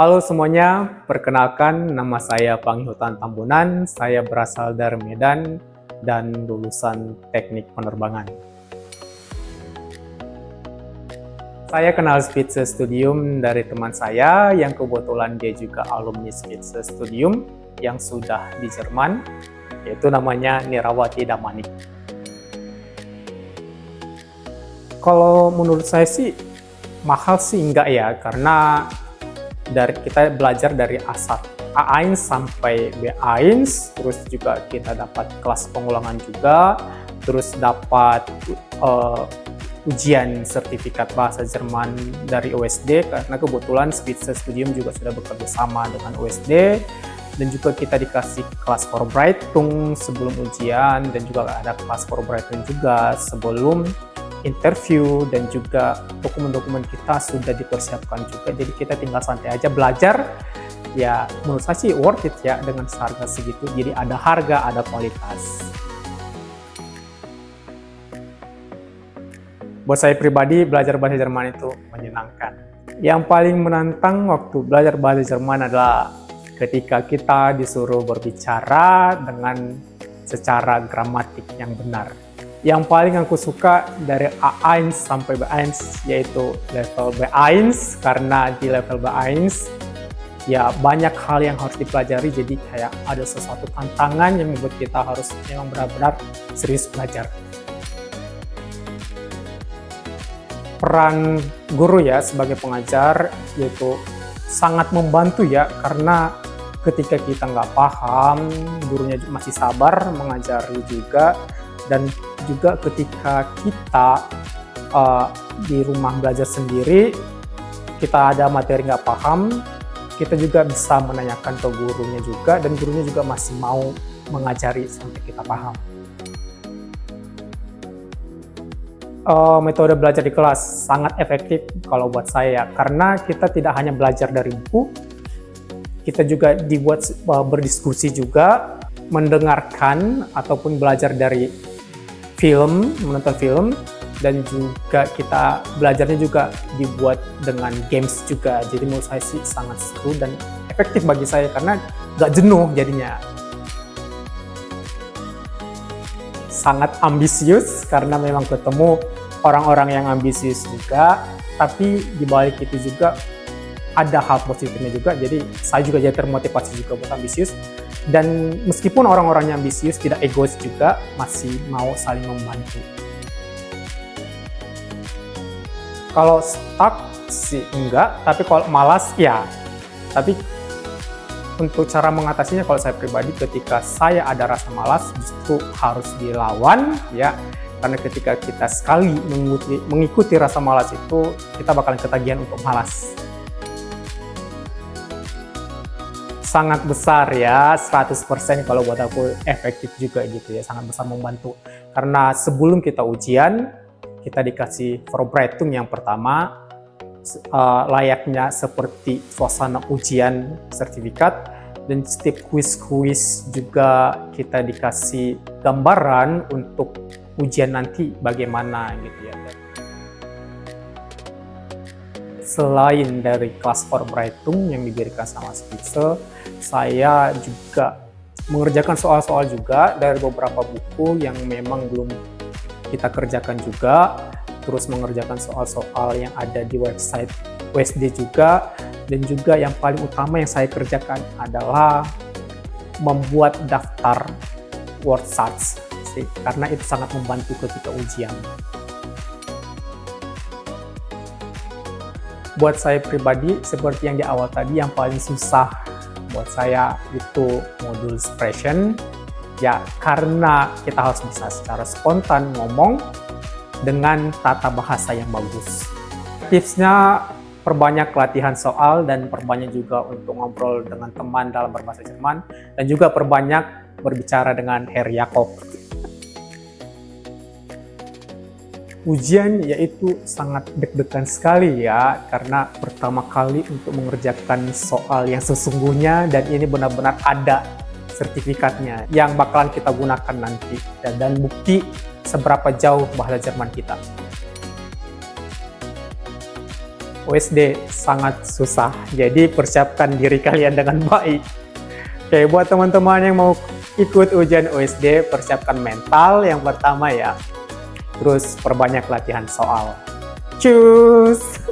Halo semuanya, perkenalkan nama saya Panghutan Tambunan, saya berasal dari Medan dan lulusan Teknik Penerbangan. Saya kenal Spitze Studium dari teman saya yang kebetulan dia juga alumni Spitze Studium yang sudah di Jerman, yaitu namanya Nirawati Damanik. Kalau menurut saya sih mahal sih enggak ya, karena kita belajar dari A1 sampai B1, terus juga kita dapat kelas pengulangan juga, terus dapat ujian sertifikat bahasa Jerman dari USD, karena kebetulan Spitze Studium juga sudah bekerja sama dengan USD, dan juga kita dikasih kelas Vorbereitung sebelum ujian, dan juga ada kelas Vorbereitung juga sebelum interview, dan juga dokumen-dokumen kita sudah dipersiapkan juga, jadi kita tinggal santai aja belajar. Ya menurut saya sih worth it ya dengan harga segitu, jadi ada harga, ada kualitas. Buat saya pribadi, belajar bahasa Jerman itu menyenangkan. Yang paling menantang waktu belajar bahasa Jerman adalah ketika kita disuruh berbicara dengan secara gramatik yang benar. Yang paling aku suka dari A1 sampai B1 yaitu level B1, karena di level B1 ya banyak hal yang harus dipelajari, jadi kayak ada sesuatu tantangan yang membuat kita harus memang benar-benar serius belajar. Peran guru ya sebagai pengajar yaitu sangat membantu ya, karena ketika kita nggak paham, gurunya masih sabar mengajari juga. Dan juga ketika kita di rumah belajar sendiri, kita ada materi nggak paham, kita juga bisa menanyakan ke gurunya juga, dan gurunya juga masih mau mengajari sampai kita paham. Metode belajar di kelas sangat efektif kalau buat saya, karena kita tidak hanya belajar dari buku, kita juga dibuat berdiskusi juga, mendengarkan ataupun belajar dari film, menonton film, dan juga kita belajarnya juga dibuat dengan games juga. Jadi menurut saya sih sangat seru dan efektif bagi saya karena nggak jenuh jadinya. Sangat ambisius karena memang ketemu orang-orang yang ambisius juga, tapi di balik itu juga ada hal positifnya juga, jadi saya juga jadi termotivasi juga buat ambisius. Dan meskipun orang-orangnya ambisius, tidak egois juga, masih mau saling membantu. Kalau stuck sih enggak, tapi kalau malas ya. Tapi untuk cara mengatasinya, kalau saya pribadi, ketika saya ada rasa malas, justru harus dilawan ya. Karena ketika kita sekali mengikuti rasa malas itu, kita bakalan ketagihan untuk malas. Sangat besar ya, 100% kalau buat aku efektif juga gitu ya, sangat besar membantu. Karena sebelum kita ujian, kita dikasih Vorbereitung yang pertama, layaknya seperti suasana ujian sertifikat, dan setiap kuis-kuis juga kita dikasih gambaran untuk ujian nanti bagaimana gitu ya. Selain dari kelas Vorbereitung yang diberikan sama Spitze, saya juga mengerjakan soal-soal juga dari beberapa buku yang memang belum kita kerjakan juga, terus mengerjakan soal-soal yang ada di website USD juga, dan juga yang paling utama yang saya kerjakan adalah membuat daftar word search sih, karena itu sangat membantu ketika ujian. Buat saya pribadi, seperti yang di awal tadi, yang paling susah buat saya itu modul expression ya, karena kita harus bisa secara spontan ngomong dengan tata bahasa yang bagus. Tipsnya, perbanyak latihan soal dan perbanyak juga untuk ngobrol dengan teman dalam berbahasa Jerman, dan juga perbanyak berbicara dengan Herr Jakob. Ujian yaitu sangat deg-degan sekali ya, karena pertama kali untuk mengerjakan soal yang sesungguhnya, dan ini benar-benar ada sertifikatnya yang bakalan kita gunakan nanti, dan bukti seberapa jauh bahasa Jerman kita. OSD sangat susah, jadi persiapkan diri kalian dengan baik. Oke, buat teman-teman yang mau ikut ujian OSD, persiapkan mental yang pertama ya. Terus perbanyak latihan soal. Cus!